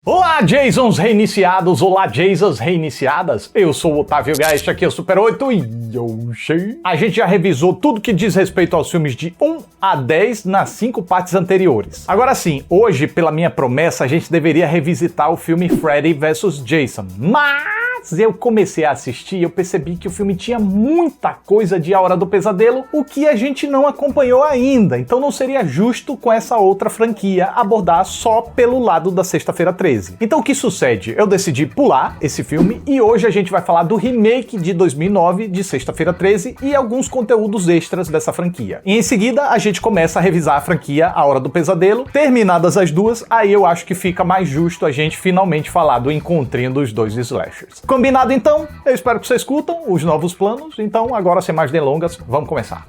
Olá, Jasons reiniciados, olá, Jasons reiniciadas. Eu sou o Otávio Geist, aqui é o Super 8 e a gente já revisou tudo que diz respeito aos filmes de 1 a 10 nas 5 partes anteriores. Agora sim, hoje, pela minha promessa, a gente deveria revisitar o filme Freddy vs Jason, mas eu comecei a assistir e eu percebi que o filme tinha muita coisa de A Hora do Pesadelo, o que a gente não acompanhou ainda, então não seria justo com essa outra franquia abordar só pelo lado da Sexta-feira 13. Então o que sucede? Eu decidi pular esse filme e hoje a gente vai falar do remake de 2009 de Sexta-feira 13 e alguns conteúdos extras dessa franquia. E em seguida a gente começa a revisar a franquia A Hora do Pesadelo. Terminadas as duas, aí eu acho que fica mais justo a gente finalmente falar do encontrinho dos dois slashers. Combinado então? Eu espero que vocês curtam os novos planos, então agora sem mais delongas, vamos começar.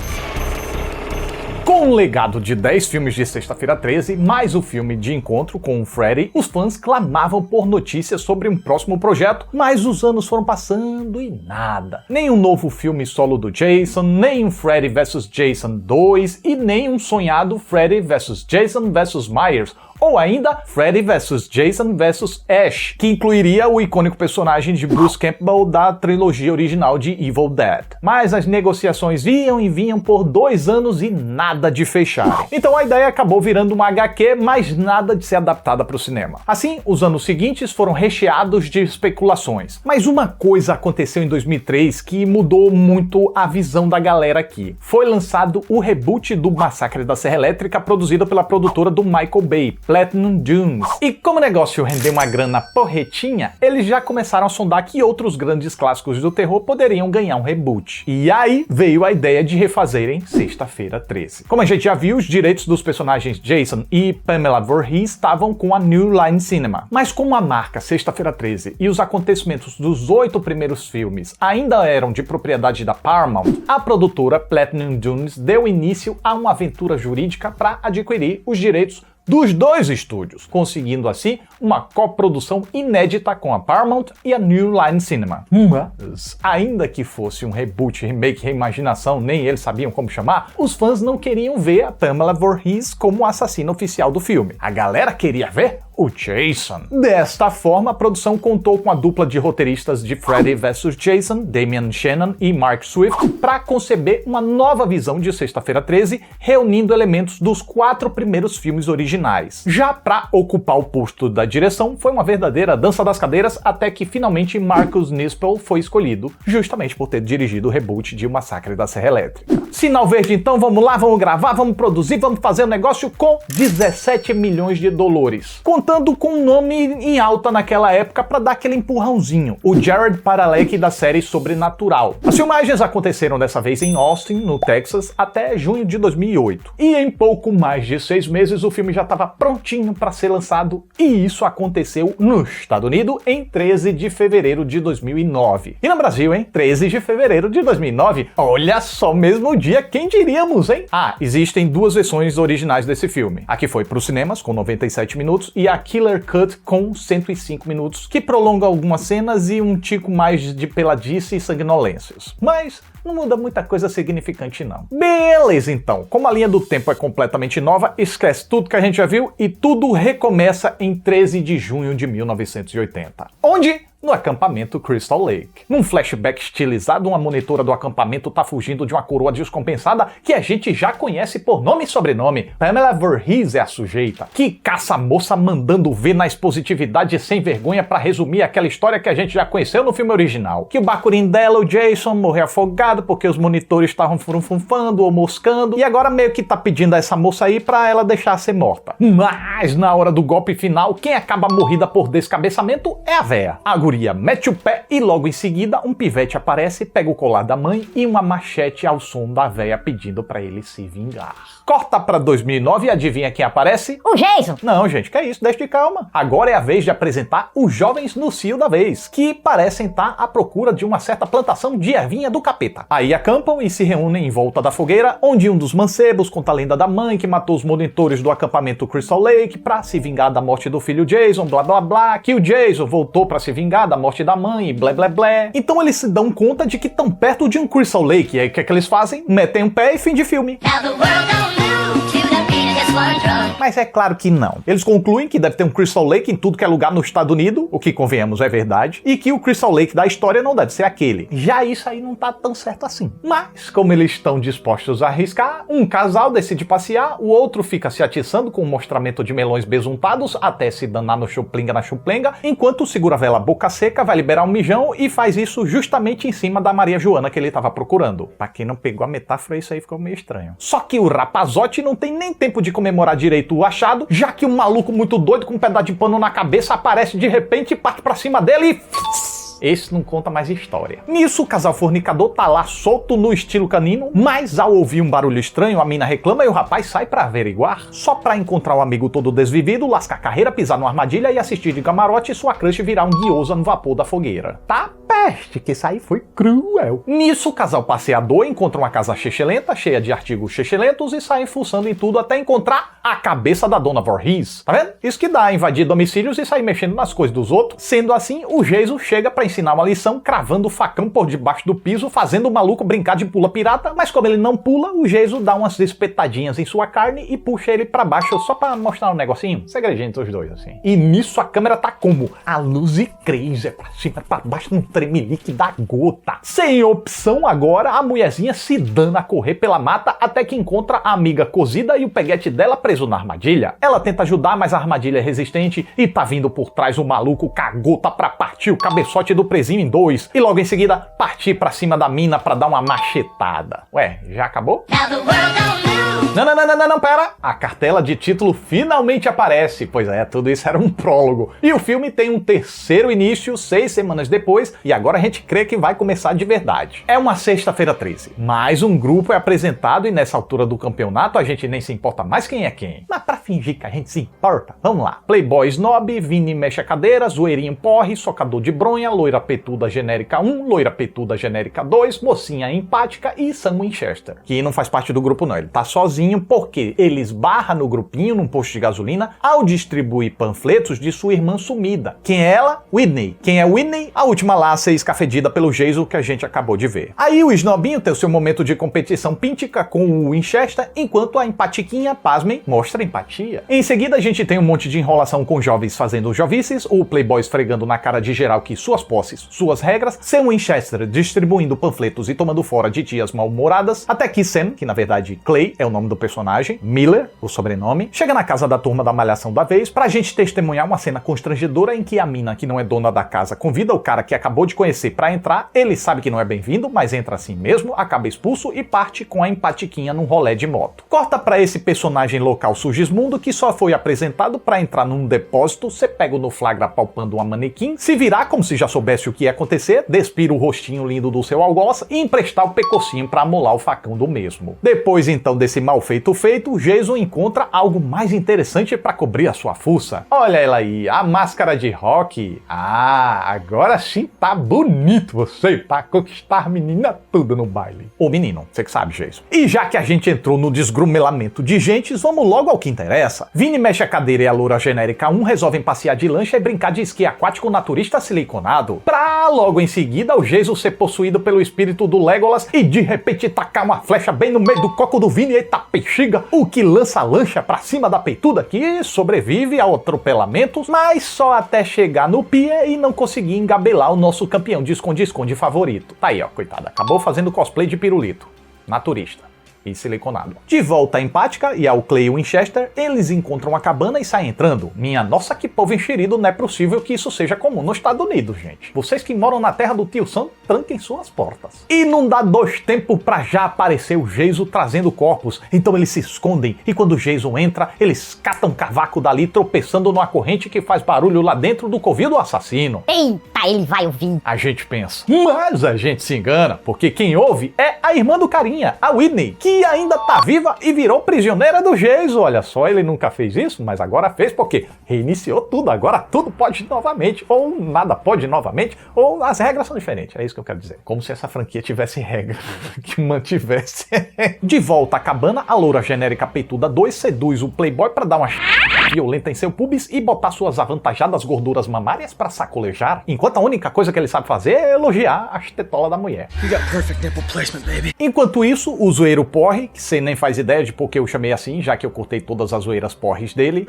Com um legado de 10 filmes de Sexta-feira 13, mais o filme de encontro com o Freddy, os fãs clamavam por notícias sobre um próximo projeto, mas os anos foram passando e nada. Nem um novo filme solo do Jason, nem um Freddy vs Jason 2 e nem um sonhado Freddy vs Jason vs Myers, ou ainda Freddy vs Jason vs Ash, que incluiria o icônico personagem de Bruce Campbell da trilogia original de Evil Dead. Mas as negociações iam e vinham por 2 anos e nada de fechar. Então a ideia acabou virando uma HQ, mas nada de ser adaptada para o cinema. Assim, os anos seguintes foram recheados de especulações. Mas uma coisa aconteceu em 2003 que mudou muito a visão da galera aqui. Foi lançado o reboot do Massacre da Serra Elétrica, produzido pela produtora do Michael Bay, Platinum Dunes. E como o negócio rendeu uma grana porretinha, eles já começaram a sondar que outros grandes clássicos do terror poderiam ganhar um reboot. E aí veio a ideia de refazerem Sexta-feira 13. Como a gente já viu, os direitos dos personagens Jason e Pamela Voorhees estavam com a New Line Cinema. Mas como a marca Sexta-feira 13 e os acontecimentos dos 8 primeiros filmes ainda eram de propriedade da Paramount, a produtora Platinum Dunes deu início a uma aventura jurídica para adquirir os direitos dos 2 estúdios, conseguindo assim uma coprodução inédita com a Paramount e a New Line Cinema. Mas, ainda que fosse um reboot, remake, reimaginação, nem eles sabiam como chamar, os fãs não queriam ver a Pamela Voorhees como assassina oficial do filme. A galera queria ver o Jason. Desta forma, a produção contou com a dupla de roteiristas de Freddy vs Jason, Damian Shannon e Mark Swift, para conceber uma nova visão de Sexta-feira 13, reunindo elementos dos 4 primeiros filmes originais. Já para ocupar o posto da direção, foi uma verdadeira dança das cadeiras, até que finalmente Marcus Nispel foi escolhido, justamente por ter dirigido o reboot de O Massacre da Serra Elétrica. Sinal verde então, vamos lá, vamos gravar, vamos produzir, vamos fazer o negócio com 17 milhões de dólares. Contando com um nome em alta naquela época para dar aquele empurrãozinho, o Jared Padalecki da série Sobrenatural. As filmagens aconteceram dessa vez em Austin, no Texas, até junho de 2008. E em pouco mais de 6 meses o filme já estava prontinho para ser lançado, e isso aconteceu nos Estados Unidos em 13 de fevereiro de 2009. E no Brasil, hein? 13 de fevereiro de 2009. Olha só, mesmo dia, quem diríamos, hein? Ah, existem 2 versões originais desse filme. A que foi para os cinemas, com 97 minutos, e a Killer Cut com 105 minutos, que prolonga algumas cenas e um tico mais de peladice e sanguinolências. Mas não muda muita coisa significante não. Beleza então, como a linha do tempo é completamente nova, esquece tudo que a gente já viu e tudo recomeça em 13 de junho de 1980. Onde? No acampamento Crystal Lake. Num flashback estilizado, uma monitora do acampamento tá fugindo de uma coroa descompensada que a gente já conhece por nome e sobrenome. Pamela Voorhees é a sujeita, que caça a moça mandando ver na expositividade sem vergonha pra resumir aquela história que a gente já conheceu no filme original. Que o bacurim dela, o Jason, morreu afogado porque os monitores estavam furunfunfando ou moscando, e agora meio que tá pedindo a essa moça aí pra ela deixar ser morta. Mas na hora do golpe final, quem acaba morrida por descabeçamento é a véia. A guria mete o pé e logo em seguida um pivete aparece, pega o colar da mãe e uma machete ao som da véia pedindo pra ele se vingar. Corta pra 2009 e adivinha quem aparece? O Jason! Não, gente, que é isso, deixa de calma. Agora é a vez de apresentar os jovens no cio da vez, que parecem estar à procura de uma certa plantação de ervinha do capeta. Aí acampam e se reúnem em volta da fogueira, onde um dos mancebos conta a lenda da mãe que matou os monitores do acampamento Crystal Lake pra se vingar da morte do filho Jason, blá blá blá, que o Jason voltou pra se vingar da morte da mãe e blé blé blé. Então eles se dão conta de que estão perto de um Crystal Lake, e aí o que é que eles fazem? Metem um pé e fim de filme. Now the world don't move to the beat of just Mas é claro que não. Eles concluem que deve ter um Crystal Lake em tudo que é lugar no Estados Unidos, o que, convenhamos, é verdade, e que o Crystal Lake da história não deve ser aquele. Já isso aí não tá tão certo assim. Mas, como eles estão dispostos a arriscar, um casal decide passear, o outro fica se atiçando com um mostramento de melões besuntados até se danar no chuplenga na chuplenga, enquanto o segura-vela boca seca vai liberar um mijão e faz isso justamente em cima da Maria Joana que ele tava procurando. Pra quem não pegou a metáfora, isso aí ficou meio estranho. Só que o rapazote não tem nem tempo de comemorar direito o achado, já que um maluco muito doido com um pedaço de pano na cabeça aparece de repente e parte pra cima dele e... Esse não conta mais história. Nisso, o casal fornicador tá lá solto no estilo canino, mas ao ouvir um barulho estranho, a mina reclama e o rapaz sai pra averiguar. Só pra encontrar o amigo todo desvivido, lascar a carreira, pisar numa armadilha e assistir de camarote e sua crush virar um guiosa no vapor da fogueira. Tá peste, que isso aí foi cruel. Nisso, o casal passeador encontra uma casa chechelenta, cheia de artigos chechelentos e saem fuçando em tudo até encontrar a cabeça da dona Voorhees. Tá vendo? Isso que dá, invadir domicílios e sair mexendo nas coisas dos outros. Sendo assim, o Jason chega pra ensinar uma lição, cravando o facão por debaixo do piso, fazendo o maluco brincar de pula pirata, mas como ele não pula, o Jason dá umas espetadinhas em sua carne e puxa ele pra baixo só pra mostrar um negocinho. Segredinho entre os dois, assim. E nisso a câmera tá como? A luz e crazy, pra cima, pra baixo, num tremelique da gota. Sem opção agora, a mulherzinha se dana a correr pela mata até que encontra a amiga cozida e o peguete dela preso na armadilha. Ela tenta ajudar, mas a armadilha é resistente e tá vindo por trás o maluco com a gota pra partir o cabeçote do presinho em dois e logo em seguida partir pra cima da mina pra dar uma machetada. Ué, já acabou? Não, pera! A cartela de título finalmente aparece. Pois é, tudo isso era um prólogo. E o filme tem um terceiro início 6 semanas depois e agora a gente crê que vai começar de verdade. É uma sexta-feira 13. Mais um grupo é apresentado e nessa altura do campeonato a gente nem se importa mais quem é quem. Mas pra fingir que a gente se importa, vamos lá. Playboy Snob, Vini mexe a cadeira, zoeirinho porre, socador de bronha, loira petuda genérica 1, loira petuda genérica 2, mocinha empática e Sam Winchester. Que não faz parte do grupo não, ele tá sozinho porque ele esbarra no grupinho num posto de gasolina ao distribuir panfletos de sua irmã sumida. Quem é ela? Whitney. Quem é Whitney? A última lá a ser escafedida pelo Jason que a gente acabou de ver. Aí o Snobinho tem o seu momento de competição píntica com o Winchester, enquanto a empatiquinha, pasmem, mostra empatia. Em seguida a gente tem um monte de enrolação com jovens fazendo jovices, o Playboy esfregando na cara de geral que suas posses, suas regras, Sam Winchester distribuindo panfletos e tomando fora de tias mal-humoradas, até que Sam, que na verdade Clay é o nome do personagem, Miller, o sobrenome, chega na casa da turma da malhação da vez pra gente testemunhar uma cena constrangedora em que a mina, que não é dona da casa, convida o cara que acabou de conhecer pra entrar, ele sabe que não é bem-vindo, mas entra assim mesmo, acaba expulso e parte com a empatiquinha num rolê de moto. Corta pra esse personagem local Sugismundo que só foi apresentado pra entrar num depósito, ser pego no flagra palpando uma manequim, se virar como se já soubesse o que ia acontecer, despir o rostinho lindo do seu algoz e emprestar o pecocinho pra amolar o facão do mesmo. Depois então desse mal feito, Jason encontra algo mais interessante para cobrir a sua fuça. Olha ela aí, a máscara de rock. Ah, agora sim tá bonito você, tá? Conquistar a menina toda no baile. Ou menino, você que sabe, Jason. E já que a gente entrou no desgrumelamento de gentes, vamos logo ao que interessa. Vini mexe a cadeira e a loura genérica 1 resolvem passear de lancha e brincar de esqui aquático naturista siliconado. Pra logo em seguida o Jason ser possuído pelo espírito do Legolas e de repente tacar uma flecha bem no meio do coco do Vini. Eita bexiga, o que lança a lancha pra cima da peituda que sobrevive ao atropelamento, mas só até chegar no pia e não conseguir engabelar o nosso campeão de esconde-esconde favorito. Tá aí, ó, coitado, acabou fazendo cosplay de pirulito. Naturista. E siliconado. De volta à empática e ao Clay Winchester, eles encontram a cabana e saem entrando. Minha nossa, que povo enxerido, não é possível que isso seja comum nos Estados Unidos, gente. Vocês que moram na terra do tio Sam, tranquem suas portas. E não dá 2 tempos pra já aparecer o Jason trazendo corpos, então eles se escondem e quando o Jason entra, eles catam um cavaco dali tropeçando numa corrente que faz barulho lá dentro do covil do assassino. Eita, ele vai ouvir. A gente pensa, mas a gente se engana, porque quem ouve é a irmã do carinha, a Whitney, que ainda tá viva e virou prisioneira do Jason. Olha só, ele nunca fez isso, mas agora fez porque reiniciou tudo. Agora tudo pode ir novamente, ou nada pode ir novamente, ou as regras são diferentes. É isso que eu quero dizer. Como se essa franquia tivesse regra que mantivesse. De volta à cabana, a loura genérica peituda 2 seduz o Playboy pra dar uma violenta em seu pubis e botar suas avantajadas gorduras mamárias pra sacolejar, enquanto a única coisa que ele sabe fazer é elogiar as tetolas da mulher. Enquanto isso, o zoeiro porre, que você nem faz ideia de por que eu chamei assim, já que eu cortei todas as zoeiras porres dele.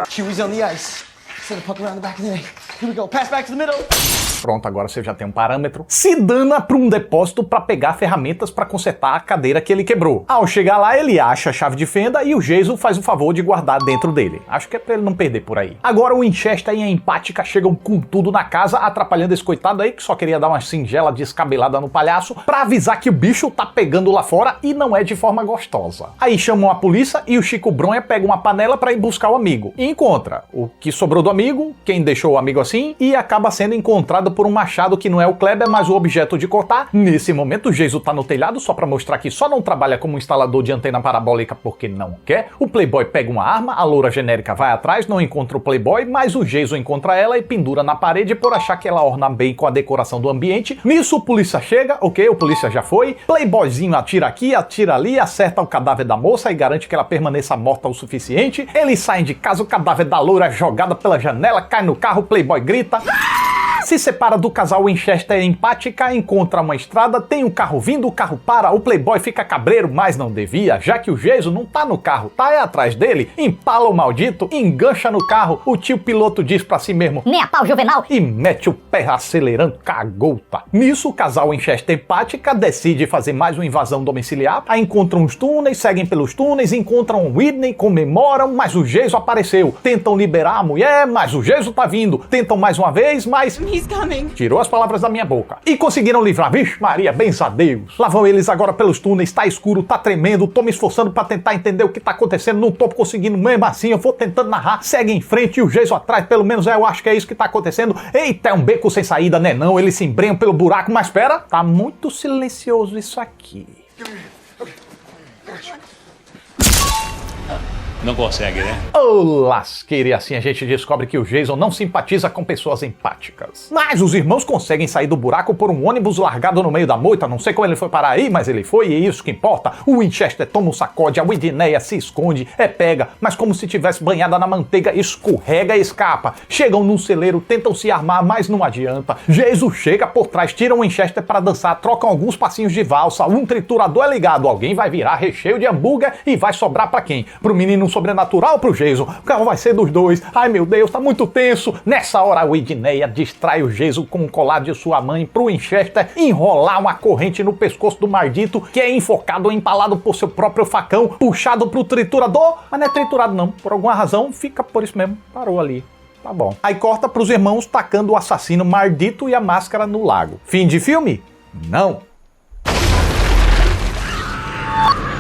Chewy's on the ice. Send a puck around the back of the net. Here we go. Pass back to the middle. Pronto, agora você já tem um parâmetro. Se dana para um depósito para pegar ferramentas para consertar a cadeira que ele quebrou. Ao chegar lá, ele acha a chave de fenda e o Jason faz o favor de guardar dentro dele. Acho que é para ele não perder por aí. Agora o Winchester e a Empática chegam com tudo na casa, atrapalhando esse coitado aí que só queria dar uma singela descabelada no palhaço para avisar que o bicho tá pegando lá fora e não é de forma gostosa. Aí chamam a polícia e o Chico Bronha pega uma panela para ir buscar o amigo. E encontra o que sobrou do amigo, quem deixou o amigo assim, e acaba sendo encontrado por um machado que não é o Kleber, mas o objeto de cortar. Nesse momento, o Jason tá no telhado só pra mostrar que só não trabalha como instalador de antena parabólica porque não quer. O Playboy pega uma arma, a loura genérica vai atrás, não encontra o Playboy, mas o Jason encontra ela e pendura na parede por achar que ela orna bem com a decoração do ambiente. Nisso, o polícia chega, ok, o polícia já foi. Playboyzinho atira aqui, atira ali, acerta o cadáver da moça e garante que ela permaneça morta o suficiente. Eles saem de casa, o cadáver da loura é jogado pela janela, cai no carro, o Playboy grita. Se separa do casal Winchester e Empática, encontra uma estrada, tem um carro vindo, o carro para, o Playboy fica cabreiro, mas não devia, já que o Jason não tá no carro, tá atrás dele, empala o maldito, engancha no carro, o tio piloto diz pra si mesmo, nem a pau, Juvenal, e mete o pé acelerando, cagouta. Nisso, o casal Winchester e Empática decide fazer mais uma invasão domiciliar, aí encontram os túneis, seguem pelos túneis, encontram Whitney, comemoram, mas o Jason apareceu, tentam liberar a mulher, mas o Jason tá vindo, tentam mais uma vez, mas... tirou as palavras da minha boca. E conseguiram livrar. Vixe Maria, bens a Deus. Lá vão eles agora pelos túneis, tá escuro, tá tremendo, tô me esforçando pra tentar entender o que tá acontecendo, não tô conseguindo mesmo assim, eu vou tentando narrar, segue em frente e o Jason atrás, pelo menos eu acho que é isso que tá acontecendo. Eita, é um beco sem saída, né não? Eles se embrenham pelo buraco, mas espera, tá muito silencioso isso aqui. Não consegue, né? Ô, lasqueira, e assim a gente descobre que o Jason não simpatiza com pessoas empáticas. Mas os irmãos conseguem sair do buraco por um ônibus largado no meio da moita, não sei como ele foi parar aí, mas ele foi e é isso que importa. O Winchester toma um sacode, a Whitney se esconde, pega, mas como se tivesse banhada na manteiga, escorrega e escapa. Chegam num celeiro, tentam se armar, mas não adianta. Jason chega por trás, tira o Winchester para dançar, trocam alguns passinhos de valsa, um triturador é ligado, alguém vai virar recheio de hambúrguer e vai sobrar pra quem? Pro menino sobrenatural, pro Jason? O carro vai ser dos dois. Ai meu Deus, tá muito tenso. Nessa hora a Whitney distrai o Jason com o colar de sua mãe pro Winchester enrolar uma corrente no pescoço do maldito, que é enfocado ou empalado por seu próprio facão, puxado pro triturador, mas não é triturado não, por alguma razão fica por isso mesmo, parou ali. Tá bom. Aí corta pros irmãos tacando o assassino maldito e a máscara no lago. Fim de filme? Não.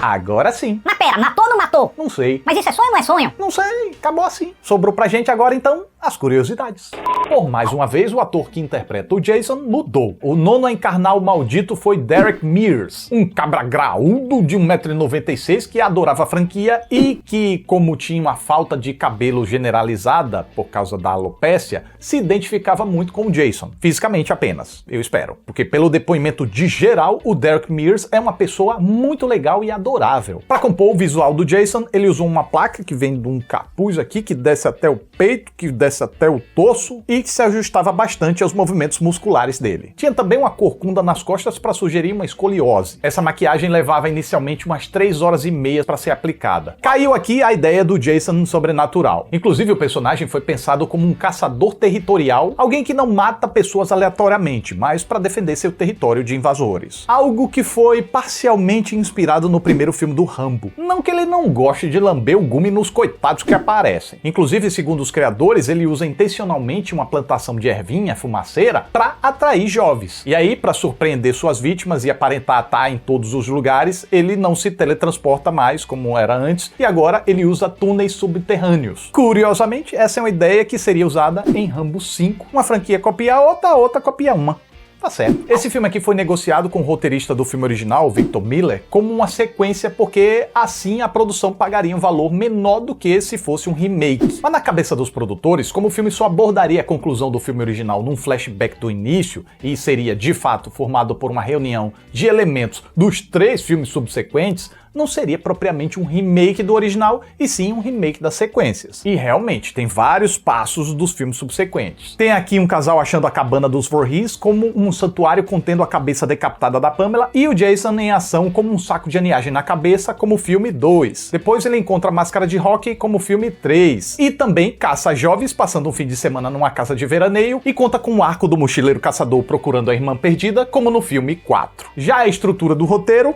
Agora sim. Mas pera, matou ou não matou? Não sei. Mas isso é sonho ou não é sonho? Não sei, acabou assim. Sobrou pra gente agora então as curiosidades. Por mais uma vez, o ator que interpreta o Jason mudou. O nono a encarnar o maldito foi Derek Mears, um cabra graúdo de 1,96 m que adorava a franquia e que, como tinha uma falta de cabelo generalizada por causa da alopécia, se identificava muito com o Jason. Fisicamente apenas, eu espero. Porque pelo depoimento de geral, o Derek Mears é uma pessoa muito legal e adorável. Para compor o visual do Jason, ele usou uma placa que vem de um capuz aqui, que desce até o peito, que desce até o torso e que se ajustava bastante aos movimentos musculares dele. Tinha também uma corcunda nas costas para sugerir uma escoliose. Essa maquiagem levava inicialmente umas 3 horas e meia para ser aplicada. Caiu aqui a ideia do Jason sobrenatural. Inclusive o personagem foi pensado como um caçador territorial, alguém que não mata pessoas aleatoriamente, mas para defender seu território de invasores. Algo que foi parcialmente inspirado no primeiro filme do Rambo. Não que ele não goste de lamber o gume nos coitados que aparecem. Inclusive, segundo os criadores, ele usa intencionalmente uma plantação de ervinha fumaceira para atrair jovens. E aí, para surpreender suas vítimas e aparentar estar em todos os lugares, ele não se teletransporta mais como era antes e agora ele usa túneis subterrâneos. Curiosamente, essa é uma ideia que seria usada em Rambo 5. Uma franquia copia a outra copia uma. Tá certo. Esse filme aqui foi negociado com o roteirista do filme original, Victor Miller, como uma sequência porque assim a produção pagaria um valor menor do que se fosse um remake. Mas na cabeça dos produtores, como o filme só abordaria a conclusão do filme original num flashback do início e seria de fato formado por uma reunião de elementos dos 3 filmes subsequentes, não seria propriamente um remake do original, e sim um remake das sequências. E realmente, tem vários passos dos filmes subsequentes. Tem aqui um casal achando a cabana dos Voorhees como um santuário contendo a cabeça decapitada da Pamela, e o Jason em ação como um saco de aninhagem na cabeça, como o filme 2. Depois ele encontra a máscara de Rocky, como o filme 3. E também caça jovens passando um fim de semana numa casa de veraneio, e conta com o arco do mochileiro caçador procurando a irmã perdida, como no filme 4. Já a estrutura do roteiro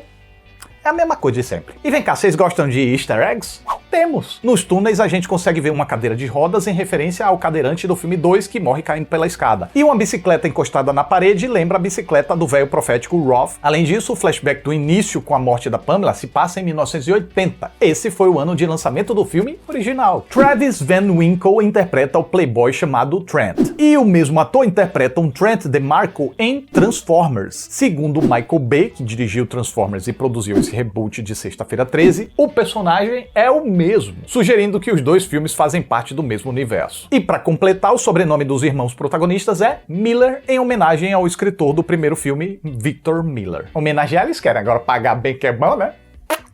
é a mesma coisa de sempre. E vem cá, vocês gostam de easter eggs? Temos! Nos túneis a gente consegue ver uma cadeira de rodas em referência ao cadeirante do filme 2 que morre caindo pela escada. E uma bicicleta encostada na parede lembra a bicicleta do velho profético Roth. Além disso, o flashback do início com a morte da Pamela se passa em 1980. Esse foi o ano de lançamento do filme original. Travis Van Winkle interpreta o playboy chamado Trent. E o mesmo ator interpreta um Trent DeMarco em Transformers. Segundo Michael Bay, que dirigiu Transformers e produziu esse reboot de Sexta-feira 13, o personagem é o mesmo, sugerindo que os dois filmes fazem parte do mesmo universo. E para completar, o sobrenome dos irmãos protagonistas é Miller, em homenagem ao escritor do primeiro filme, Victor Miller. Homenagear eles querem, agora pagar bem que é bom, né?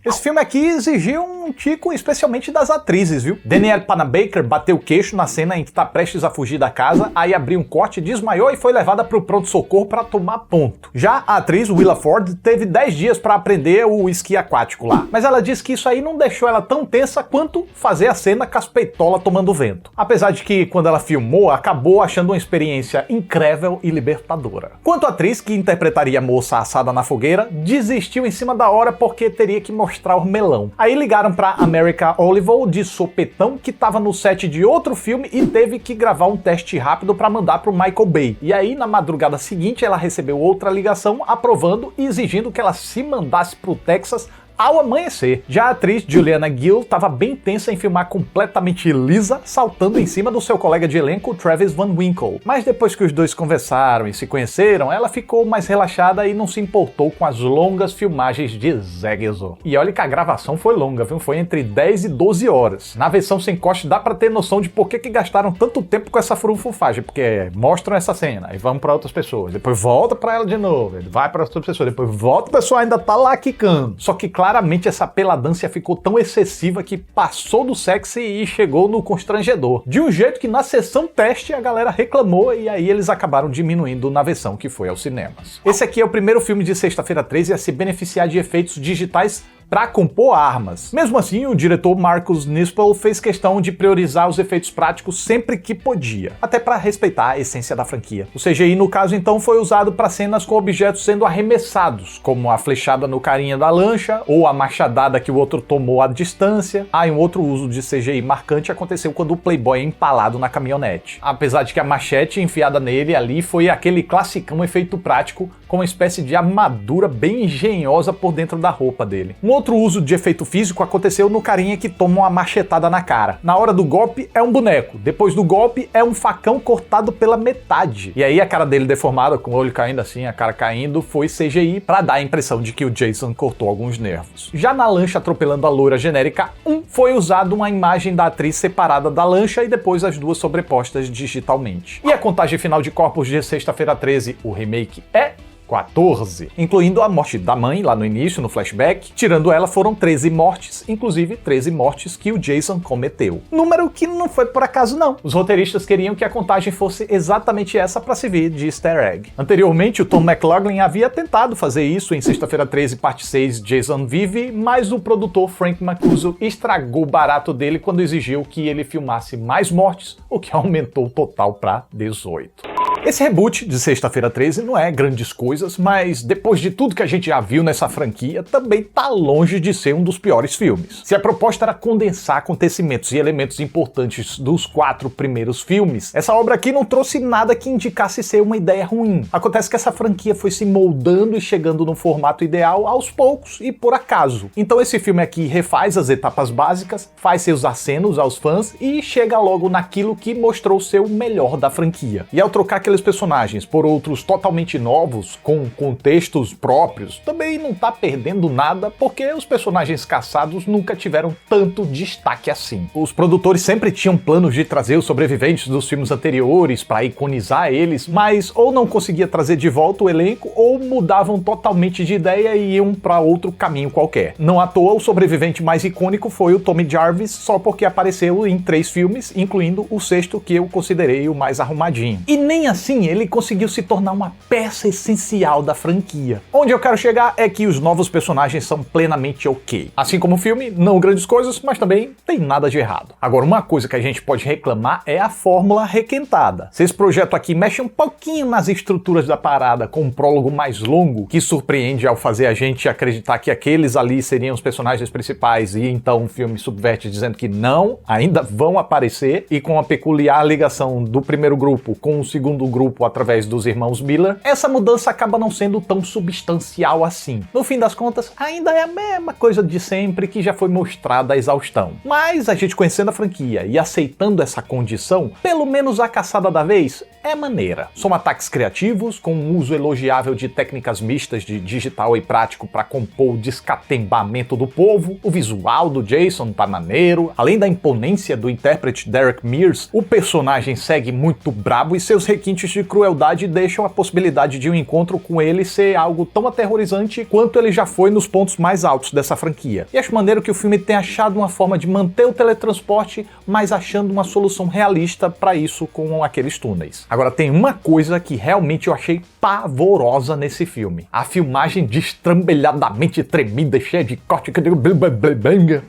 Esse filme aqui exigiu um tico especialmente das atrizes, viu? Danielle Panabaker bateu o queixo na cena em que tá prestes a fugir da casa, aí abriu um corte, desmaiou e foi levada pro pronto-socorro para tomar ponto. Já a atriz Willa Ford teve 10 dias para aprender o esqui aquático lá, mas ela disse que isso aí não deixou ela tão tensa quanto fazer a cena com as peitolas tomando vento. Apesar de que, quando ela filmou, acabou achando uma experiência incrível e libertadora. Quanto à atriz que interpretaria a moça assada na fogueira, desistiu em cima da hora porque teria que mostrar o melão. Aí ligaram pra America Olival de sopetão, que tava no set de outro filme e teve que gravar um teste rápido pra mandar pro Michael Bay. E aí, na madrugada seguinte, ela recebeu outra ligação aprovando e exigindo que ela se mandasse pro Texas ao amanhecer. Já a atriz Juliana Gill estava bem tensa em filmar completamente lisa, saltando em cima do seu colega de elenco Travis Van Winkle. Mas depois que os dois conversaram e se conheceram, ela ficou mais relaxada e não se importou com as longas filmagens de Zegzo. E olha que a gravação foi longa, viu? Foi entre 10 e 12 horas. Na versão sem corte dá pra ter noção de por que gastaram tanto tempo com essa furunfufagem, porque mostram essa cena e vamos pra outras pessoas, depois volta pra ela de novo, ele vai pra outras pessoas, depois volta, o pessoal ainda tá lá quicando. Só que claramente essa peladância ficou tão excessiva que passou do sexy e chegou no constrangedor. De um jeito que na sessão teste a galera reclamou e aí eles acabaram diminuindo na versão que foi aos cinemas. Esse aqui é o primeiro filme de Sexta-feira 13 a se beneficiar de efeitos digitais para compor armas. Mesmo assim, o diretor Marcus Nispel fez questão de priorizar os efeitos práticos sempre que podia, até para respeitar a essência da franquia. O CGI, no caso, então, foi usado para cenas com objetos sendo arremessados, como a flechada no carinha da lancha, ou a machadada que o outro tomou à distância. E um outro uso de CGI marcante aconteceu quando o Playboy é empalado na caminhonete. Apesar de que a machete enfiada nele ali foi aquele classicão efeito prático com uma espécie de armadura bem engenhosa por dentro da roupa dele. Um outro uso de efeito físico aconteceu no carinha que toma uma machetada na cara. Na hora do golpe é um boneco, depois do golpe é um facão cortado pela metade. E aí a cara dele deformada, com o olho caindo assim, a cara caindo, foi CGI para dar a impressão de que o Jason cortou alguns nervos. Já na lancha atropelando a loira genérica 1, foi usado uma imagem da atriz separada da lancha e depois as duas sobrepostas digitalmente. E a contagem final de corpos de Sexta-feira 13, o remake, é 14, incluindo a morte da mãe lá no início, no flashback. Tirando ela, foram 13 mortes, inclusive 13 mortes que o Jason cometeu. Número que não foi por acaso não. Os roteiristas queriam que a contagem fosse exatamente essa para servir de easter egg. Anteriormente, o Tom McLoughlin havia tentado fazer isso em Sexta-feira 13, parte 6, Jason Vive, mas o produtor Frank Mancuso estragou o barato dele quando exigiu que ele filmasse mais mortes, o que aumentou o total para 18. Esse reboot de Sexta-feira 13 não é grandes coisas, mas depois de tudo que a gente já viu nessa franquia, também tá longe de ser um dos piores filmes. Se a proposta era condensar acontecimentos e elementos importantes dos 4 primeiros filmes, essa obra aqui não trouxe nada que indicasse ser uma ideia ruim. Acontece que essa franquia foi se moldando e chegando no formato ideal aos poucos e por acaso. Então esse filme aqui refaz as etapas básicas, faz seus acenos aos fãs e chega logo naquilo que mostrou ser o melhor da franquia. E ao trocar aqueles personagens por outros totalmente novos, com contextos próprios, também não tá perdendo nada, porque os personagens caçados nunca tiveram tanto destaque assim. Os produtores sempre tinham planos de trazer os sobreviventes dos filmes anteriores para iconizar eles, mas ou não conseguia trazer de volta o elenco, ou mudavam totalmente de ideia e iam para outro caminho qualquer. Não à toa, o sobrevivente mais icônico foi o Tommy Jarvis, só porque apareceu em 3 filmes, incluindo o 6º, que eu considerei o mais arrumadinho. E nem assim ele conseguiu se tornar uma peça essencial da franquia. Onde eu quero chegar é que os novos personagens são plenamente ok. Assim como o filme, não grandes coisas, mas também tem nada de errado. Agora, uma coisa que a gente pode reclamar é a fórmula requentada. Se esse projeto aqui mexe um pouquinho nas estruturas da parada, com um prólogo mais longo, que surpreende ao fazer a gente acreditar que aqueles ali seriam os personagens principais, e então o filme subverte dizendo que não, ainda vão aparecer, e com a peculiar ligação do primeiro grupo com o segundo grupo através dos irmãos Miller, essa mudança acaba não sendo tão substancial assim. No fim das contas, ainda é a mesma coisa de sempre que já foi mostrada à exaustão. Mas a gente conhecendo a franquia e aceitando essa condição, pelo menos a caçada da vez é maneira. São ataques criativos, com um uso elogiável de técnicas mistas de digital e prático para compor o descatembamento do povo. O visual do Jason tá maneiro. Além da imponência do intérprete Derek Mears, o personagem segue muito brabo e seus requintes de crueldade deixam a possibilidade de um encontro com ele ser algo tão aterrorizante quanto ele já foi nos pontos mais altos dessa franquia. E acho maneiro que o filme tenha achado uma forma de manter o teletransporte, mas achando uma solução realista para isso com aqueles túneis. Agora, tem uma coisa que realmente eu achei pavorosa nesse filme. A filmagem destrambelhadamente tremida e cheia de corte.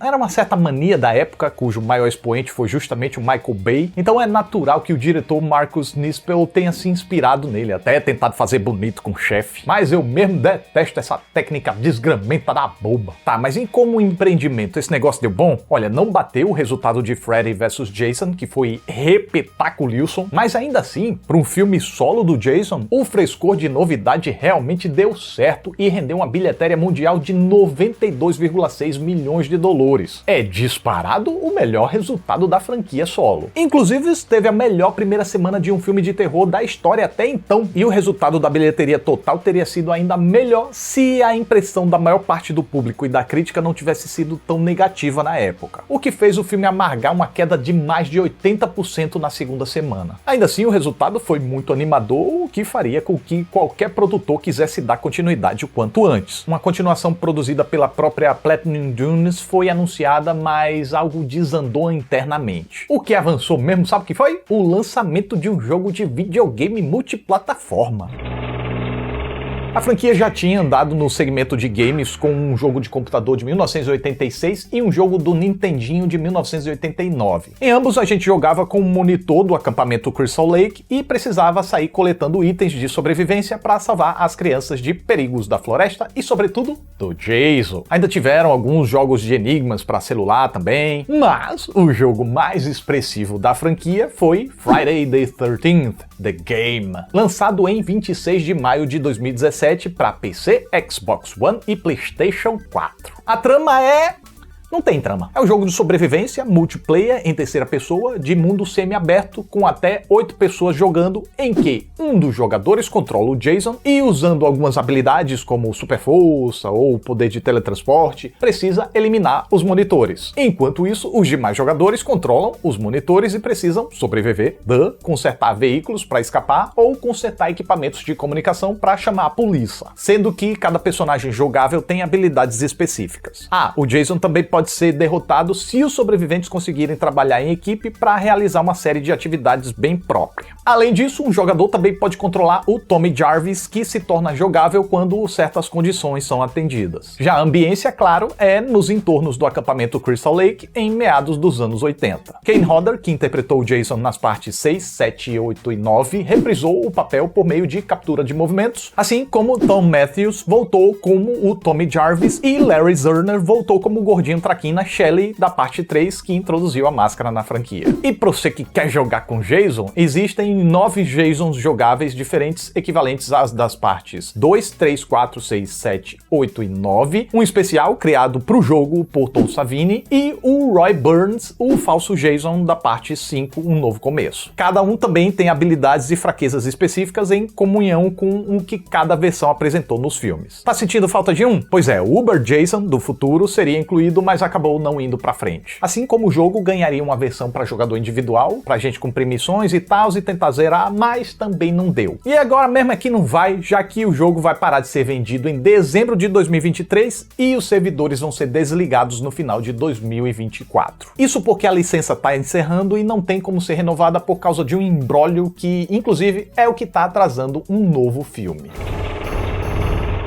Era uma certa mania da época, cujo maior expoente foi justamente o Michael Bay, então é natural que o diretor Marcus Nispel tenha se inspirado nele, até tentado fazer bonito com o chefe. Mas eu mesmo detesto essa técnica desgramenta da boba. Tá, mas em como empreendimento esse negócio deu bom? Olha, não bateu o resultado de Freddy vs Jason, que foi repetaculilson, mas ainda assim, para um filme solo do Jason, o frescor de novidade realmente deu certo e rendeu uma bilheteria mundial de 92,6 milhões de dólares. É disparado o melhor resultado da franquia solo. Inclusive, teve a melhor primeira semana de um filme de terror da história até então, e o resultado da bilheteria total teria sido ainda melhor se a impressão da maior parte do público e da crítica não tivesse sido tão negativa na época, o que fez o filme amargar uma queda de mais de 80% na segunda semana. Ainda assim, o resultado foi muito animador, o que faria com que qualquer produtor quisesse dar continuidade o quanto antes. Uma continuação produzida pela própria Platinum Dunes foi anunciada, mas algo desandou internamente. O que avançou mesmo, sabe o que foi? O lançamento de um jogo de videogame multiplataforma. A franquia já tinha andado no segmento de games com um jogo de computador de 1986 e um jogo do Nintendinho de 1989. Em ambos a gente jogava com um monitor do acampamento Crystal Lake e precisava sair coletando itens de sobrevivência para salvar as crianças de perigos da floresta e, sobretudo, do Jason. Ainda tiveram alguns jogos de enigmas para celular também, mas o jogo mais expressivo da franquia foi Friday the 13th, The Game, lançado em 26 de maio de 2017 para PC, Xbox One e PlayStation 4. A trama é... não tem trama. É um jogo de sobrevivência, multiplayer, em terceira pessoa, de mundo semi-aberto, com até 8 pessoas jogando, em que um dos jogadores controla o Jason e, usando algumas habilidades como super força ou poder de teletransporte, precisa eliminar os monitores. Enquanto isso, os demais jogadores controlam os monitores e precisam sobreviver, consertar veículos para escapar ou consertar equipamentos de comunicação para chamar a polícia. Sendo que cada personagem jogável tem habilidades específicas. O Jason também pode ser derrotado se os sobreviventes conseguirem trabalhar em equipe para realizar uma série de atividades bem próprias. Além disso, um jogador também pode controlar o Tommy Jarvis, que se torna jogável quando certas condições são atendidas. Já a ambiência, claro, é nos entornos do acampamento Crystal Lake em meados dos anos 80. Kane Hodder, que interpretou o Jason nas partes 6, 7, 8 e 9, reprisou o papel por meio de captura de movimentos, assim como Tom Matthews voltou como o Tommy Jarvis e Larry Zerner voltou como o gordinho traquina Shelly da parte 3 que introduziu a máscara na franquia. E pra você que quer jogar com Jason, existem 9 Jasons jogáveis diferentes equivalentes às das partes 2, 3, 4, 6, 7, 8 e 9, um especial criado pro jogo por Tom Savini e o Roy Burns, o falso Jason da parte 5, Um Novo Começo. Cada um também tem habilidades e fraquezas específicas em comunhão com o que cada versão apresentou nos filmes. Tá sentindo falta de um? Pois é, o Uber Jason do futuro seria incluído, mas acabou não indo pra frente. Assim como o jogo ganharia uma versão para jogador individual, pra gente cumprir missões e tal e tentar zerar, mas também não deu. E agora mesmo é que não vai, já que o jogo vai parar de ser vendido em dezembro de 2023 e os servidores vão ser desligados no final de 2024. Isso porque a licença tá encerrando e não tem como ser renovada por causa de um imbróglio que, inclusive, é o que tá atrasando um novo filme.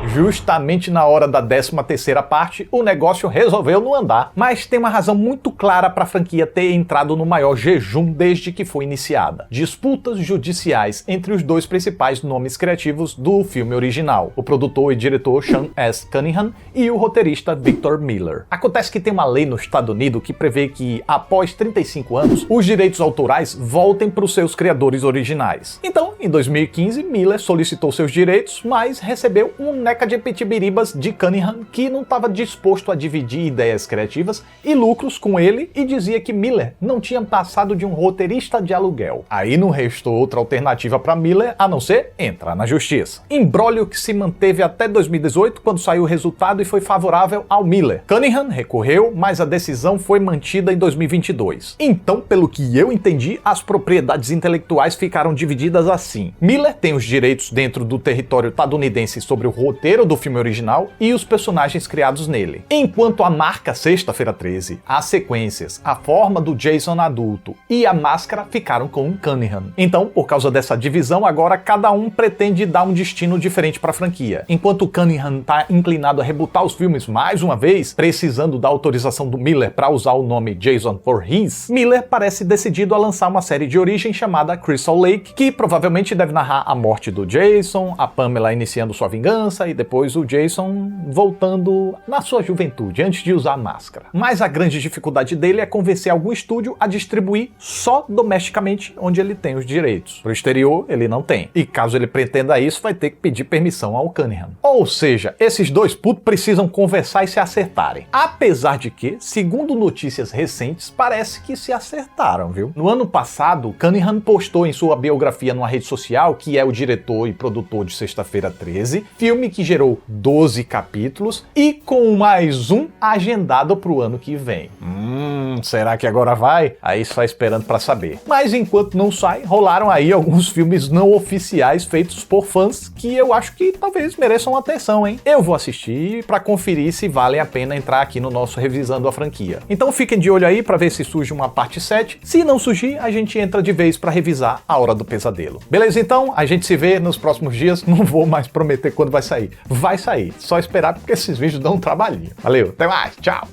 Justamente na hora da 13ª parte, o negócio resolveu não andar. Mas tem uma razão muito clara para a franquia ter entrado no maior jejum desde que foi iniciada. Disputas judiciais entre os dois principais nomes criativos do filme original, o produtor e diretor Sean S. Cunningham e o roteirista Victor Miller. Acontece que tem uma lei no Estados Unidos que prevê que, após 35 anos, os direitos autorais voltem para os seus criadores originais. Então, em 2015, Miller solicitou seus direitos, mas recebeu um neca de pitibiribas de Cunningham que não estava disposto a dividir ideias criativas e lucros com ele e dizia que Miller não tinha passado de um roteirista de aluguel. Aí não restou outra alternativa para Miller a não ser entrar na justiça. Imbróglio que se manteve até 2018, quando saiu o resultado e foi favorável ao Miller. Cunningham recorreu, mas a decisão foi mantida em 2022. Então, pelo que eu entendi, as propriedades intelectuais ficaram divididas assim. Miller tem os direitos dentro do território estadunidense sobre o roteiro do filme original e os personagens criados nele. Enquanto a marca Sexta-feira 13, as sequências, a forma do Jason adulto e a máscara ficaram com o Cunningham. Então, por causa dessa divisão, agora cada um pretende dar um destino diferente para a franquia. Enquanto o Cunningham está inclinado a rebootar os filmes mais uma vez, precisando da autorização do Miller para usar o nome Jason Voorhees, Miller parece decidido a lançar uma série de origem chamada Crystal Lake, que provavelmente deve narrar a morte do Jason, a Pamela iniciando sua vingança e depois o Jason voltando na sua juventude, antes de usar a máscara. Mas a grande dificuldade dele é convencer algum estúdio a distribuir só domesticamente onde ele tem os direitos. Pro exterior, ele não tem. E caso ele pretenda isso, vai ter que pedir permissão ao Cunningham. Ou seja, esses dois putos precisam conversar e se acertarem. Apesar de que, segundo notícias recentes, parece que se acertaram, viu? No ano passado, Cunningham postou em sua biografia numa rede social que é o diretor e produtor de Sexta-feira 13, filme que gerou 12 capítulos e com mais um agendado pro ano que vem. Será que agora vai? Aí só esperando pra saber. Mas enquanto não sai, rolaram aí alguns filmes não oficiais feitos por fãs que eu acho que talvez mereçam atenção, hein? Eu vou assistir pra conferir se vale a pena entrar aqui no nosso Revisando a Franquia. Então fiquem de olho aí pra ver se surge uma parte 7. Se não surgir, a gente entra de vez pra revisar A Hora do Pesadelo. Beleza então? A gente se vê nos próximos dias. Não vou mais prometer quando vai sair. Vai sair. Só esperar porque esses vídeos dão um trabalhinho. Valeu, até mais, tchau!